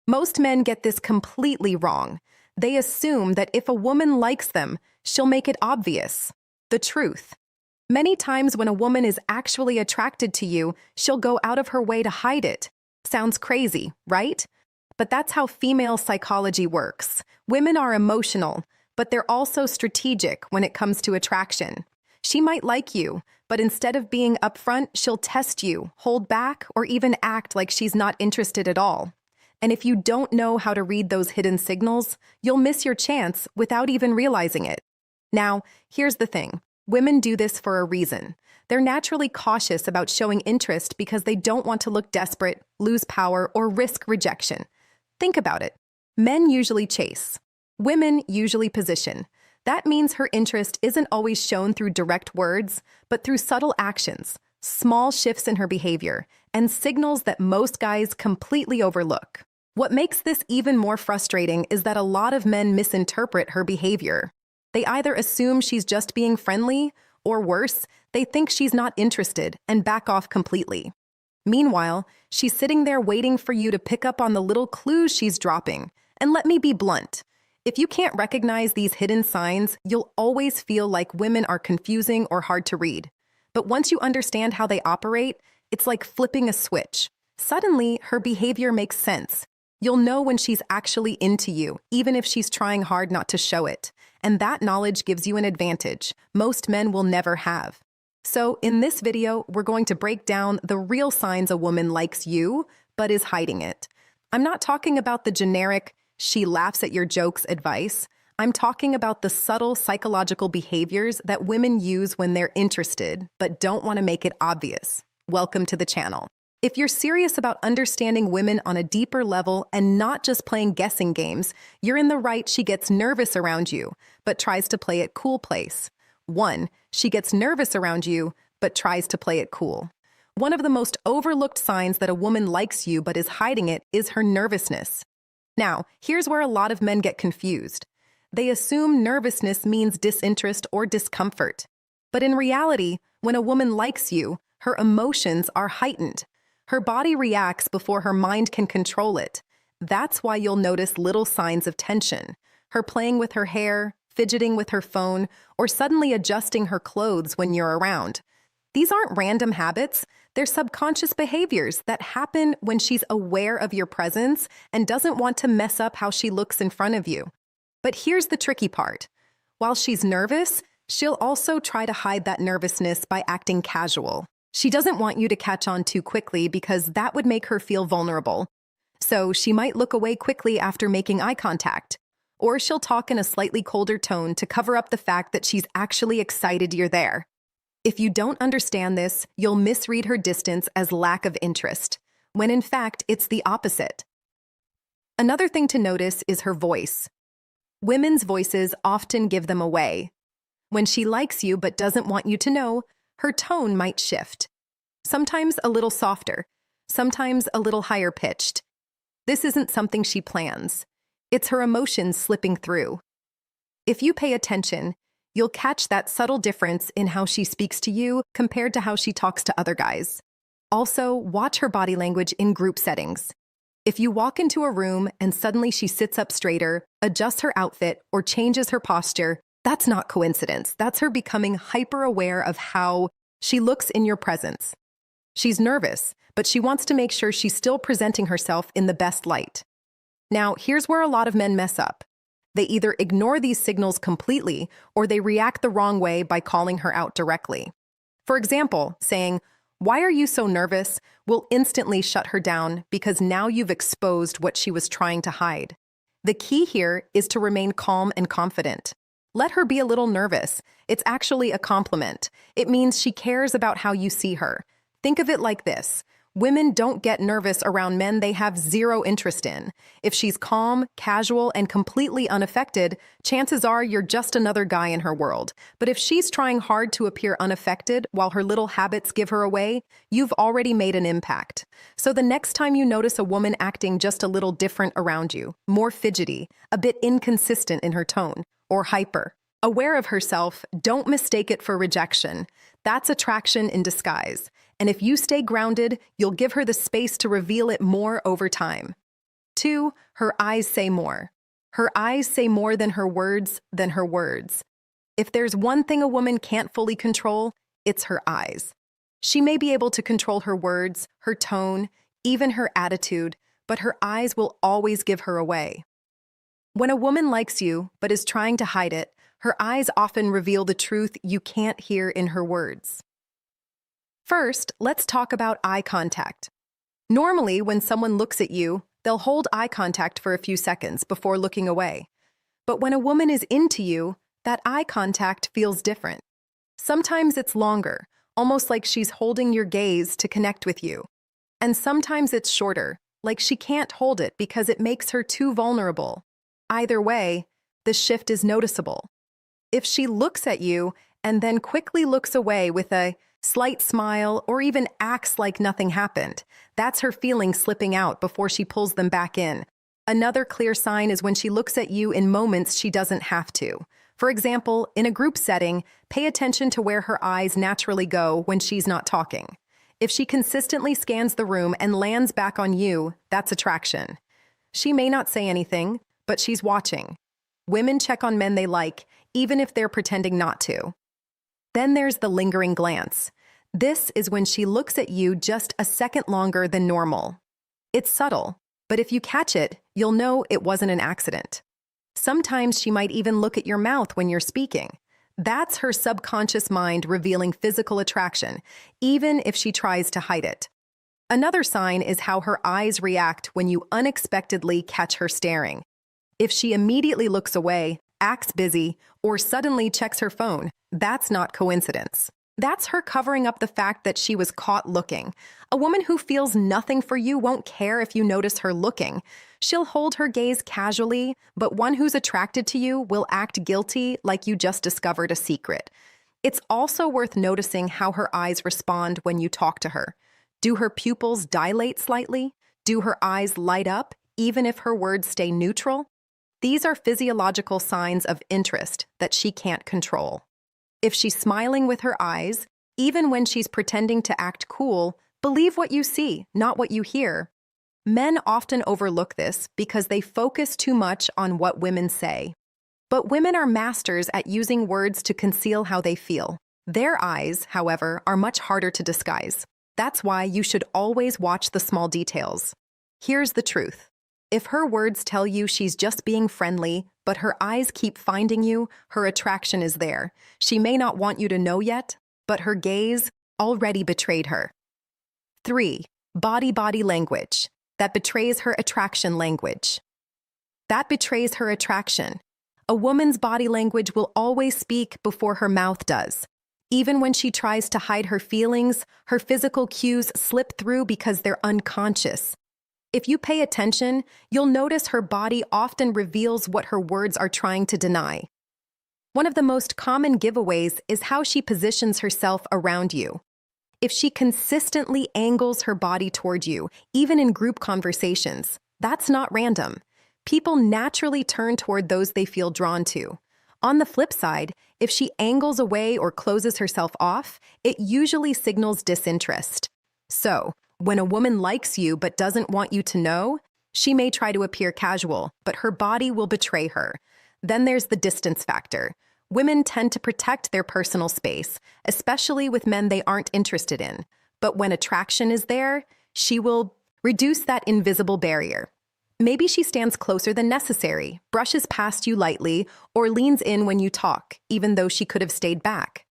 Most men get this completely wrong. They assume that if a woman likes them, she'll make it obvious. The truth. Many times when a woman is actually attracted to you, she'll go out of her way to hide it. Sounds crazy, right? But that's how female psychology works. Women are emotional, but they're also strategic when it comes to attraction. She might like you, but instead of being upfront, she'll test you, hold back, or even act like she's not interested at all. And if you don't know how to read those hidden signals, you'll miss your chance without even realizing it. Now, here's the thing. Women do this for a reason. They're naturally cautious about showing interest because they don't want to look desperate, lose power, or risk rejection. Think about it. Men usually chase. Women usually position. That means her interest isn't always shown through direct words, but through subtle actions, small shifts in her behavior, and signals that most guys completely overlook. What makes this even more frustrating is that a lot of men misinterpret her behavior. They either assume she's just being friendly, or worse, they think she's not interested and back off completely. Meanwhile, she's sitting there waiting for you to pick up on the little clues she's dropping. And let me be blunt. If you can't recognize these hidden signs, you'll always feel like women are confusing or hard to read. But once you understand how they operate, it's like flipping a switch. Suddenly, her behavior makes sense. You'll know when she's actually into you, even if she's trying hard not to show it. And that knowledge gives you an advantage most men will never have. So, in this video, we're going to break down the real signs a woman likes you, but is hiding it. I'm not talking about the generic, she laughs at your jokes advice. I'm talking about the subtle psychological behaviors that women use when they're interested, but don't want to make it obvious. Welcome to the channel. If you're serious about understanding women on a deeper level and not just playing guessing games, you're in the right. She gets nervous around you, but tries to play it cool place. 1. She gets nervous around you, but tries to play it cool. One of the most overlooked signs that a woman likes you but is hiding it is her nervousness. Now, here's where a lot of men get confused. They assume nervousness means disinterest or discomfort. But in reality, when a woman likes you, her emotions are heightened. Her body reacts before her mind can control it. That's why you'll notice little signs of tension. Her playing with her hair, fidgeting with her phone, or suddenly adjusting her clothes when you're around. These aren't random habits. They're subconscious behaviors that happen when she's aware of your presence and doesn't want to mess up how she looks in front of you. But here's the tricky part. While she's nervous, she'll also try to hide that nervousness by acting casual. She doesn't want you to catch on too quickly because that would make her feel vulnerable. So she might look away quickly after making eye contact. Or she'll talk in a slightly colder tone to cover up the fact that she's actually excited you're there. If you don't understand this, you'll misread her distance as lack of interest, when in fact it's the opposite. Another thing to notice is her voice. Women's voices often give them away. When she likes you but doesn't want you to know, her tone might shift. Sometimes a little softer, sometimes a little higher pitched. This isn't something she plans. It's her emotions slipping through. If you pay attention, you'll catch that subtle difference in how she speaks to you compared to how she talks to other guys. Also, watch her body language in group settings. If you walk into a room and suddenly she sits up straighter, adjusts her outfit, or changes her posture, that's not coincidence. That's her becoming hyper-aware of how she looks in your presence. She's nervous, but she wants to make sure she's still presenting herself in the best light. Now, here's where a lot of men mess up. They either ignore these signals completely or they react the wrong way by calling her out directly. For example, saying, "Why are you so nervous?" will instantly shut her down because now you've exposed what she was trying to hide. The key here is to remain calm and confident. Let her be a little nervous. It's actually a compliment. It means she cares about how you see her. Think of it like this. Women don't get nervous around men they have zero interest in. If she's calm, casual, and completely unaffected, chances are you're just another guy in her world. But if she's trying hard to appear unaffected while her little habits give her away, you've already made an impact. So the next time you notice a woman acting just a little different around you, more fidgety, a bit inconsistent in her tone, or hyper, aware of herself, don't mistake it for rejection. That's attraction in disguise. And if you stay grounded, you'll give her the space to reveal it more over time. 2. Her eyes say more. Her eyes say more than her words. If there's one thing a woman can't fully control, it's her eyes. She may be able to control her words, her tone, even her attitude, but her eyes will always give her away. When a woman likes you but is trying to hide it, her eyes often reveal the truth you can't hear in her words. First, let's talk about eye contact. Normally, when someone looks at you, they'll hold eye contact for a few seconds before looking away. But when a woman is into you, that eye contact feels different. Sometimes it's longer, almost like she's holding your gaze to connect with you. And sometimes it's shorter, like she can't hold it because it makes her too vulnerable. Either way, the shift is noticeable. If she looks at you and then quickly looks away with a slight smile or even acts like nothing happened, that's her feelings slipping out before she pulls them back in. Another clear sign is when she looks at you in moments she doesn't have to. For example, in a group setting, pay attention to where her eyes naturally go when she's not talking. If she consistently scans the room and lands back on you, that's attraction. She may not say anything, but she's watching. Women check on men they like, even if they're pretending not to. Then there's the lingering glance. This is when she looks at you just a second longer than normal. It's subtle, but if you catch it, you'll know it wasn't an accident. Sometimes she might even look at your mouth when you're speaking. That's her subconscious mind revealing physical attraction, even if she tries to hide it. Another sign is how her eyes react when you unexpectedly catch her staring. If she immediately looks away, acts busy, or suddenly checks her phone, that's not coincidence. That's her covering up the fact that she was caught looking. A woman who feels nothing for you won't care if you notice her looking. She'll hold her gaze casually, but one who's attracted to you will act guilty like you just discovered a secret. It's also worth noticing how her eyes respond when you talk to her. Do her pupils dilate slightly? Do her eyes light up, even if her words stay neutral? These are physiological signs of interest that she can't control. If she's smiling with her eyes, even when she's pretending to act cool, believe what you see, not what you hear. Men often overlook this because they focus too much on what women say. But women are masters at using words to conceal how they feel. Their eyes, however, are much harder to disguise. That's why you should always watch the small details. Here's the truth. If her words tell you she's just being friendly, but her eyes keep finding you, her attraction is there. She may not want you to know yet, but her gaze already betrayed her. 3. Body language. That betrays her attraction language. That betrays her attraction. A woman's body language will always speak before her mouth does. Even when she tries to hide her feelings, her physical cues slip through because they're unconscious. If you pay attention, you'll notice her body often reveals what her words are trying to deny. One of the most common giveaways is how she positions herself around you. If she consistently angles her body toward you, even in group conversations, that's not random. People naturally turn toward those they feel drawn to. On the flip side, if she angles away or closes herself off, it usually signals disinterest. So, when a woman likes you but doesn't want you to know, she may try to appear casual, but her body will betray her. Then there's the distance factor. Women tend to protect their personal space, especially with men they aren't interested in. But when attraction is there, she will reduce that invisible barrier. Maybe she stands closer than necessary, brushes past you lightly, or leans in when you talk, even though she could have stayed back.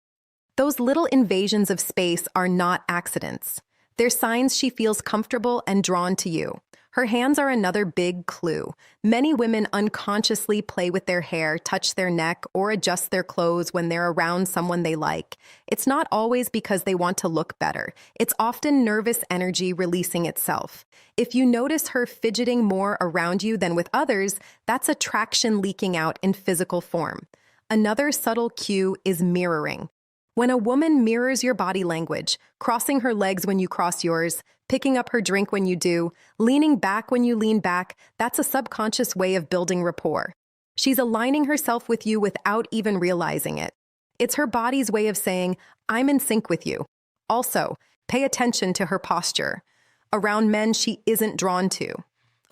Those little invasions of space are not accidents. They're signs she feels comfortable and drawn to you. Her hands are another big clue. Many women unconsciously play with their hair, touch their neck, or adjust their clothes when they're around someone they like. It's not always because they want to look better. It's often nervous energy releasing itself. If you notice her fidgeting more around you than with others, that's attraction leaking out in physical form. Another subtle cue is mirroring. When a woman mirrors your body language, crossing her legs when you cross yours, picking up her drink when you do, leaning back when you lean back, that's a subconscious way of building rapport. She's aligning herself with you without even realizing it. It's her body's way of saying, I'm in sync with you. Also, pay attention to her posture. Around men she isn't drawn to.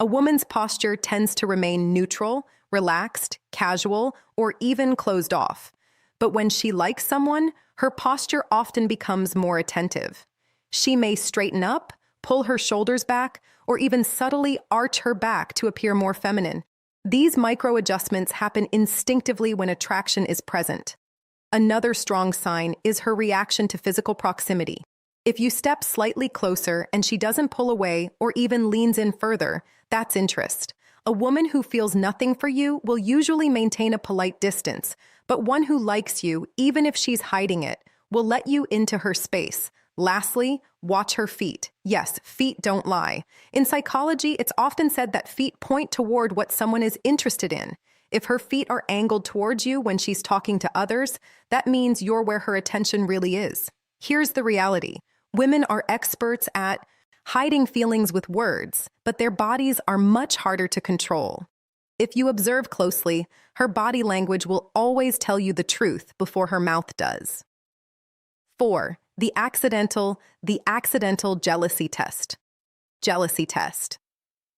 A woman's posture tends to remain neutral, relaxed, casual, or even closed off. But when she likes someone, her posture often becomes more attentive. She may straighten up, pull her shoulders back, or even subtly arch her back to appear more feminine. These micro adjustments happen instinctively when attraction is present. Another strong sign is her reaction to physical proximity. If you step slightly closer and she doesn't pull away or even leans in further, that's interest. A woman who feels nothing for you will usually maintain a polite distance, but one who likes you, even if she's hiding it, will let you into her space. Lastly, watch her feet. Yes, feet don't lie. In psychology, it's often said that feet point toward what someone is interested in. If her feet are angled towards you when she's talking to others, that means you're where her attention really is. Here's the reality. Women are experts at hiding feelings with words, but their bodies are much harder to control. If you observe closely, her body language will always tell you the truth before her mouth does. 4. The accidental jealousy test. Jealousy test.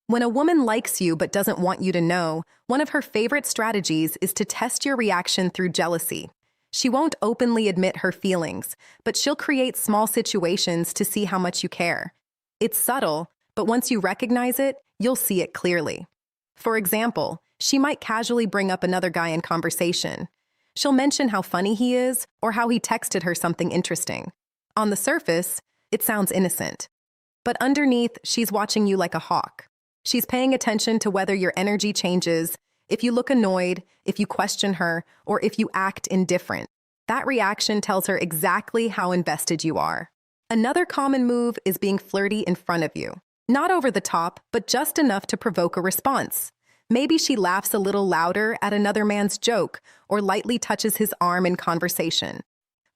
When a woman likes you but doesn't want you to know, one of her favorite strategies is to test your reaction through jealousy. She won't openly admit her feelings, but she'll create small situations to see how much you care. It's subtle, but once you recognize it, you'll see it clearly. For example, she might casually bring up another guy in conversation. She'll mention how funny he is or how he texted her something interesting. On the surface, it sounds innocent. But underneath, she's watching you like a hawk. She's paying attention to whether your energy changes, if you look annoyed, if you question her, or if you act indifferent. That reaction tells her exactly how invested you are. Another common move is being flirty in front of you. Not over the top, but just enough to provoke a response. Maybe she laughs a little louder at another man's joke or lightly touches his arm in conversation.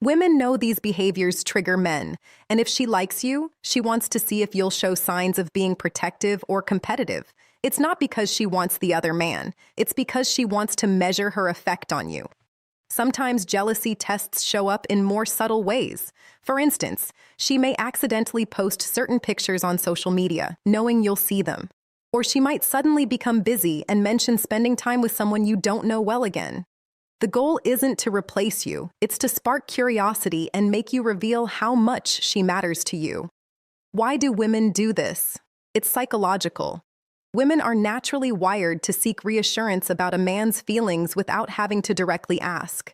Women know these behaviors trigger men, and if she likes you, she wants to see if you'll show signs of being protective or competitive. It's not because she wants the other man. It's because she wants to measure her effect on you. Sometimes jealousy tests show up in more subtle ways. For instance, she may accidentally post certain pictures on social media, knowing you'll see them. Or she might suddenly become busy and mention spending time with someone you don't know well again. The goal isn't to replace you, it's to spark curiosity and make you reveal how much she matters to you. Why do women do this? It's psychological. Women are naturally wired to seek reassurance about a man's feelings without having to directly ask.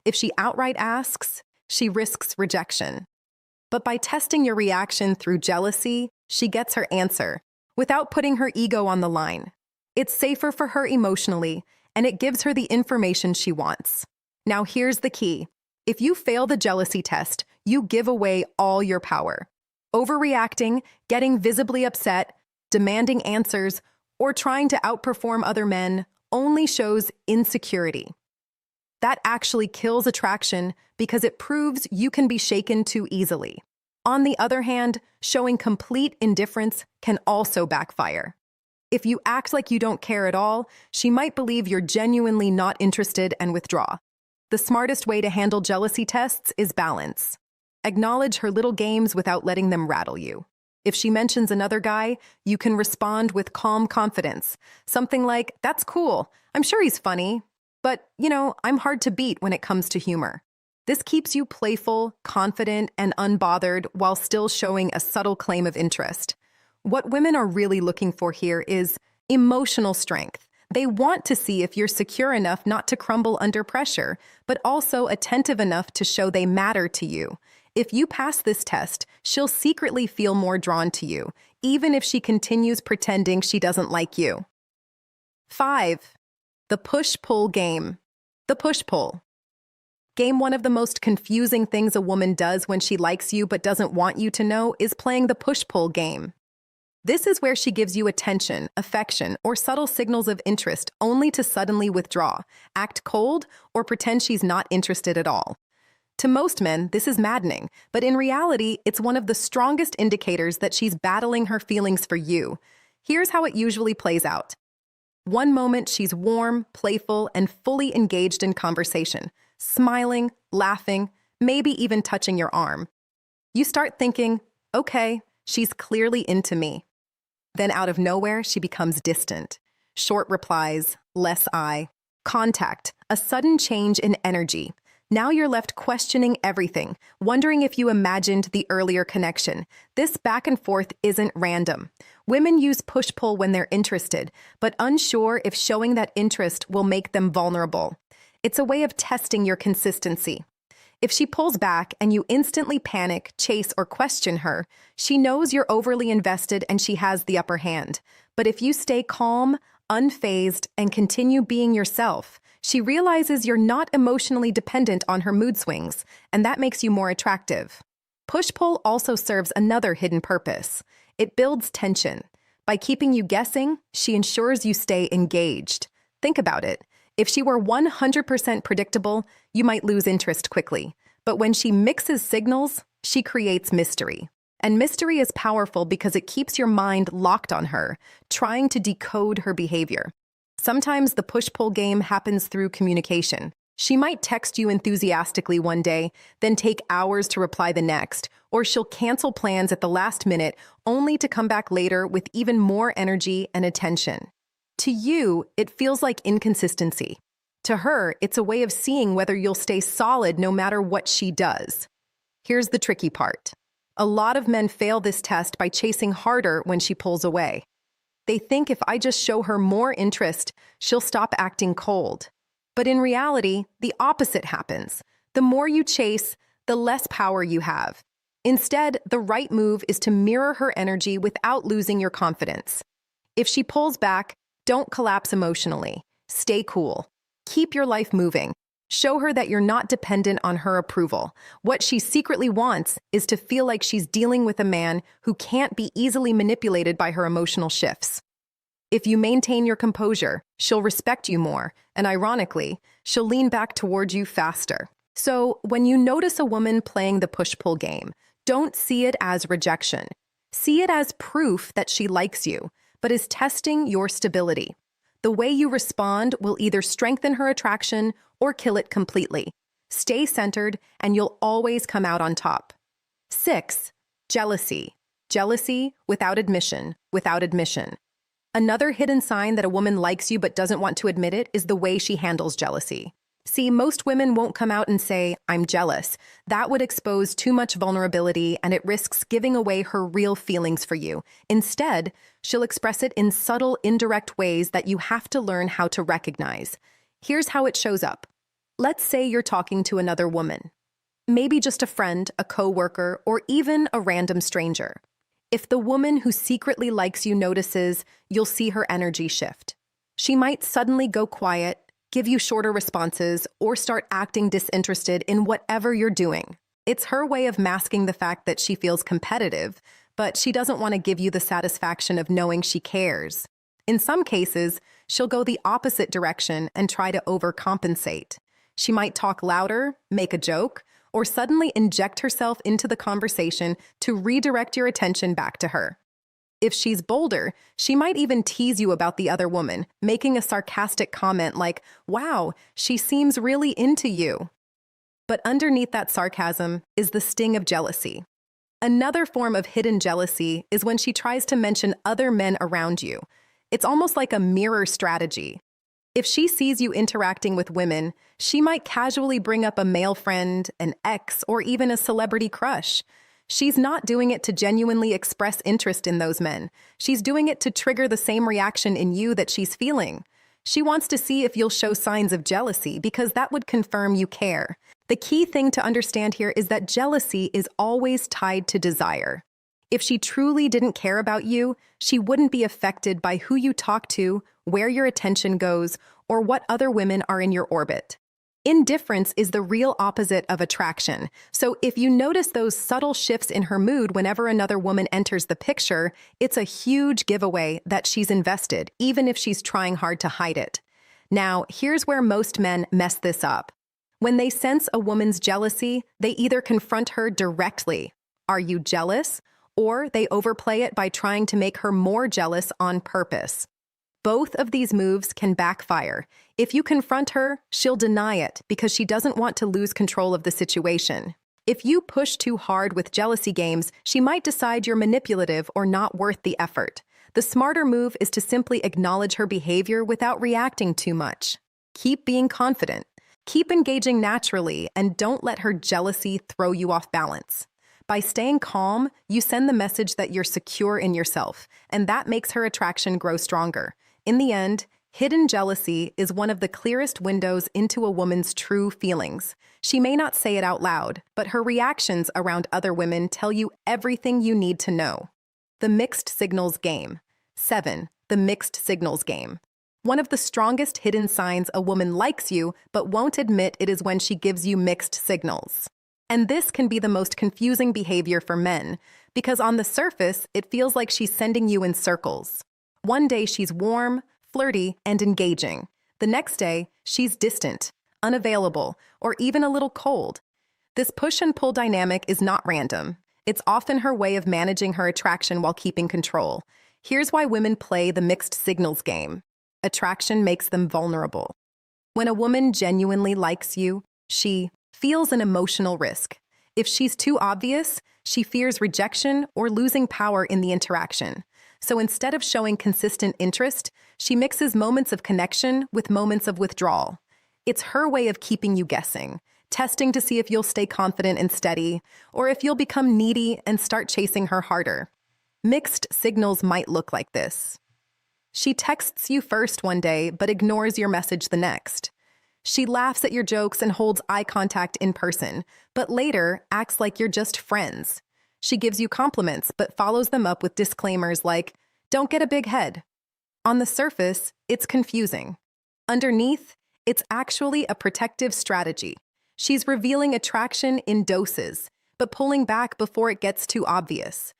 If she outright asks, she risks rejection. But by testing your reaction through jealousy, she gets her answer, without putting her ego on the line. It's safer for her emotionally, and it gives her the information she wants. Now here's the key. If you fail the jealousy test, you give away all your power. Overreacting, getting visibly upset, demanding answers, or trying to outperform other men only shows insecurity. That actually kills attraction because it proves you can be shaken too easily. On the other hand, showing complete indifference can also backfire. If you act like you don't care at all, she might believe you're genuinely not interested and withdraw. The smartest way to handle jealousy tests is balance. Acknowledge her little games without letting them rattle you. If she mentions another guy, you can respond with calm confidence. Something like, "That's cool. I'm sure he's funny. But, I'm hard to beat when it comes to humor." This keeps you playful, confident, and unbothered while still showing a subtle claim of interest. What women are really looking for here is emotional strength. They want to see if you're secure enough not to crumble under pressure, but also attentive enough to show they matter to you. If you pass this test, she'll secretly feel more drawn to you, even if she continues pretending she doesn't like you. 5. The push-pull game. The push-pull game. One of the most confusing things a woman does when she likes you but doesn't want you to know is playing the push-pull game. This is where she gives you attention, affection, or subtle signals of interest only to suddenly withdraw, act cold, or pretend she's not interested at all. To most men, this is maddening, but in reality, it's one of the strongest indicators that she's battling her feelings for you. Here's how it usually plays out. One moment, she's warm, playful, and fully engaged in conversation, smiling, laughing, maybe even touching your arm. You start thinking, okay, she's clearly into me. Then out of nowhere, she becomes distant. Short replies, less eye contact, a sudden change in energy. Now you're left questioning everything, wondering if you imagined the earlier connection. This back and forth isn't random. Women use push-pull when they're interested, but unsure if showing that interest will make them vulnerable. It's a way of testing your consistency. If she pulls back and you instantly panic, chase, or question her, she knows you're overly invested and she has the upper hand. But if you stay calm, unfazed, and continue being yourself, she realizes you're not emotionally dependent on her mood swings, and that makes you more attractive. Push-pull also serves another hidden purpose. It builds tension. By keeping you guessing, she ensures you stay engaged. Think about it. If she were 100% predictable, you might lose interest quickly. But when she mixes signals, she creates mystery. And mystery is powerful because it keeps your mind locked on her, trying to decode her behavior. Sometimes the push-pull game happens through communication. She might text you enthusiastically one day, then take hours to reply the next, or she'll cancel plans at the last minute only to come back later with even more energy and attention. To you, it feels like inconsistency. To her, it's a way of seeing whether you'll stay solid no matter what she does. Here's the tricky part. A lot of men fail this test by chasing harder when she pulls away. They think if I just show her more interest, she'll stop acting cold. But in reality, the opposite happens. The more you chase, the less power you have. Instead, the right move is to mirror her energy without losing your confidence. If she pulls back, don't collapse emotionally. Stay cool. Keep your life moving. Show her that you're not dependent on her approval. What she secretly wants is to feel like she's dealing with a man who can't be easily manipulated by her emotional shifts. If you maintain your composure, she'll respect you more, and ironically, she'll lean back toward you faster. So, when you notice a woman playing the push-pull game, don't see it as rejection. See it as proof that she likes you, but is testing your stability. The way you respond will either strengthen her attraction or kill it completely. Stay centered, and you'll always come out on top. 6. Jealousy. Jealousy without admission, without admission. Another hidden sign that a woman likes you but doesn't want to admit it is the way she handles jealousy. See, most women won't come out and say, "I'm jealous." That would expose too much vulnerability and it risks giving away her real feelings for you. Instead, she'll express it in subtle, indirect ways that you have to learn how to recognize. Here's how it shows up. Let's say you're talking to another woman. Maybe just a friend, a coworker, or even a random stranger. If the woman who secretly likes you notices, you'll see her energy shift. She might suddenly go quiet, give you shorter responses, or start acting disinterested in whatever you're doing. It's her way of masking the fact that she feels competitive, but she doesn't want to give you the satisfaction of knowing she cares. In some cases, she'll go the opposite direction and try to overcompensate. She might talk louder, make a joke, or suddenly inject herself into the conversation to redirect your attention back to her. If she's bolder, she might even tease you about the other woman, making a sarcastic comment like, "Wow, she seems really into you." But underneath that sarcasm is the sting of jealousy. Another form of hidden jealousy is when she tries to mention other men around you. It's almost like a mirror strategy. If she sees you interacting with women, she might casually bring up a male friend, an ex, or even a celebrity crush. She's not doing it to genuinely express interest in those men. She's doing it to trigger the same reaction in you that she's feeling. She wants to see if you'll show signs of jealousy because that would confirm you care. The key thing to understand here is that jealousy is always tied to desire. If she truly didn't care about you, she wouldn't be affected by who you talk to, where your attention goes, or what other women are in your orbit. Indifference is the real opposite of attraction. So if you notice those subtle shifts in her mood whenever another woman enters the picture, it's a huge giveaway that she's invested, even if she's trying hard to hide it. Now, here's where most men mess this up. When they sense a woman's jealousy, they either confront her directly, "Are you jealous?" or they overplay it by trying to make her more jealous on purpose. Both of these moves can backfire. If you confront her, she'll deny it because she doesn't want to lose control of the situation. If you push too hard with jealousy games, she might decide you're manipulative or not worth the effort. The smarter move is to simply acknowledge her behavior without reacting too much. Keep being confident. Keep engaging naturally, and don't let her jealousy throw you off balance. By staying calm, you send the message that you're secure in yourself, and that makes her attraction grow stronger. In the end, hidden jealousy is one of the clearest windows into a woman's true feelings. She may not say it out loud, but her reactions around other women tell you everything you need to know. The mixed signals game. 7. The mixed signals game. One of the strongest hidden signs a woman likes you but won't admit it is when she gives you mixed signals. And this can be the most confusing behavior for men, because on the surface, it feels like she's sending you in circles. One day she's warm, flirty, and engaging. The next day, she's distant, unavailable, or even a little cold. This push and pull dynamic is not random. It's often her way of managing her attraction while keeping control. Here's why women play the mixed signals game. Attraction makes them vulnerable. When a woman genuinely likes you, she feels an emotional risk. If she's too obvious, she fears rejection or losing power in the interaction. So instead of showing consistent interest, she mixes moments of connection with moments of withdrawal. It's her way of keeping you guessing, testing to see if you'll stay confident and steady, or if you'll become needy and start chasing her harder. Mixed signals might look like this. She texts you first one day, but ignores your message the next. She laughs at your jokes and holds eye contact in person, but later acts like you're just friends. She gives you compliments, but follows them up with disclaimers like, "Don't get a big head." On the surface, it's confusing. Underneath, it's actually a protective strategy. She's revealing attraction in doses, but pulling back before it gets too obvious.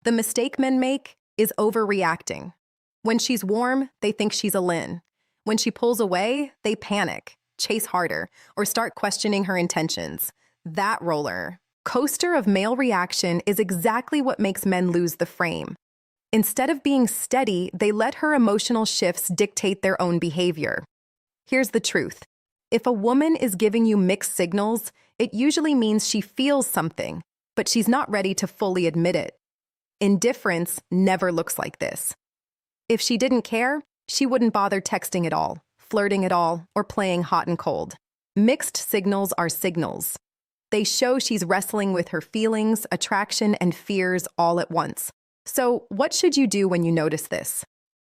The mistake men make is overreacting. When she's warm, they think she's a Lynn. When she pulls away, they panic, chase harder, or start questioning her intentions. That roller coaster of male reaction is exactly what makes men lose the frame. Instead of being steady, they let her emotional shifts dictate their own behavior. Here's the truth. If a woman is giving you mixed signals, it usually means she feels something, but she's not ready to fully admit it. Indifference never looks like this. If she didn't care, she wouldn't bother texting at all, flirting at all, or playing hot and cold. Mixed signals are signals. They show she's wrestling with her feelings, attraction, and fears all at once. So, what should you do when you notice this?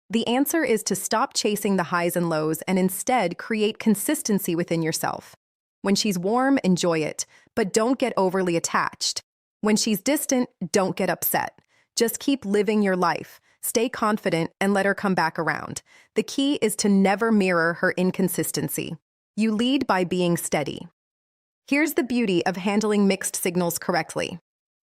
The answer is to stop chasing the highs and lows and instead create consistency within yourself. When she's warm, enjoy it, but don't get overly attached. When she's distant, don't get upset. Just keep living your life. Stay confident and let her come back around. The key is to never mirror her inconsistency. You lead by being steady. Here's the beauty of handling mixed signals correctly.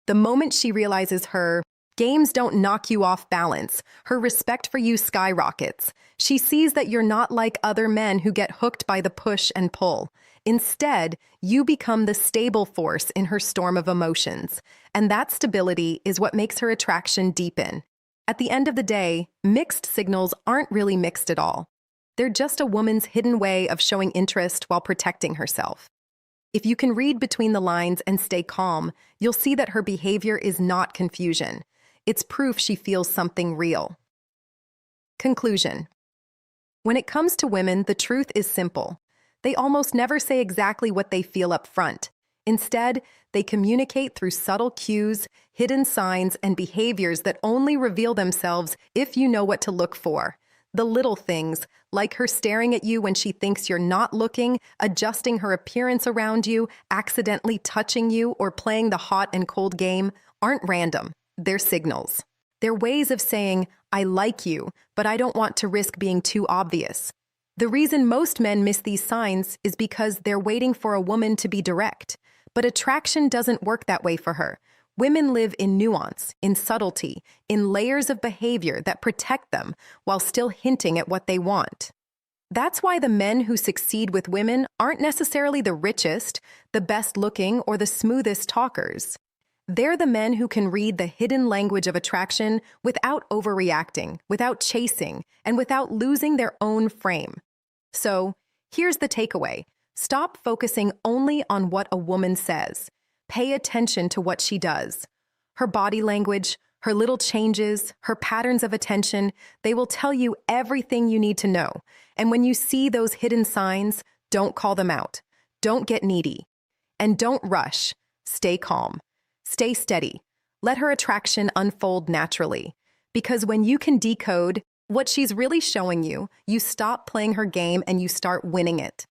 The moment she realizes her games don't knock you off balance, her respect for you skyrockets. She sees that you're not like other men who get hooked by the push and pull. Instead, you become the stable force in her storm of emotions. And that stability is what makes her attraction deepen. At the end of the day, mixed signals aren't really mixed at all. They're just a woman's hidden way of showing interest while protecting herself. If you can read between the lines and stay calm, you'll see that her behavior is not confusion. It's proof she feels something real. Conclusion. When it comes to women, the truth is simple. They almost never say exactly what they feel up front. Instead, they communicate through subtle cues, hidden signs, and behaviors that only reveal themselves if you know what to look for. The little things, like her staring at you when she thinks you're not looking, adjusting her appearance around you, accidentally touching you, or playing the hot and cold game, aren't random. They're signals. They're ways of saying, "I like you, but I don't want to risk being too obvious." The reason most men miss these signs is because they're waiting for a woman to be direct. But attraction doesn't work that way for her. Women live in nuance, in subtlety, in layers of behavior that protect them while still hinting at what they want. That's why the men who succeed with women aren't necessarily the richest, the best-looking, or the smoothest talkers. They're the men who can read the hidden language of attraction without overreacting, without chasing, and without losing their own frame. So, here's the takeaway. Stop focusing only on what a woman says. Pay attention to what she does. Her body language, Her little changes, her patterns of attention, they will tell you everything you need to know. And when you see those hidden signs, don't call them out. Don't get needy. And don't rush. Stay calm. Stay steady. Let her attraction unfold naturally. Because when you can decode what she's really showing you, you stop playing her game and you start winning it.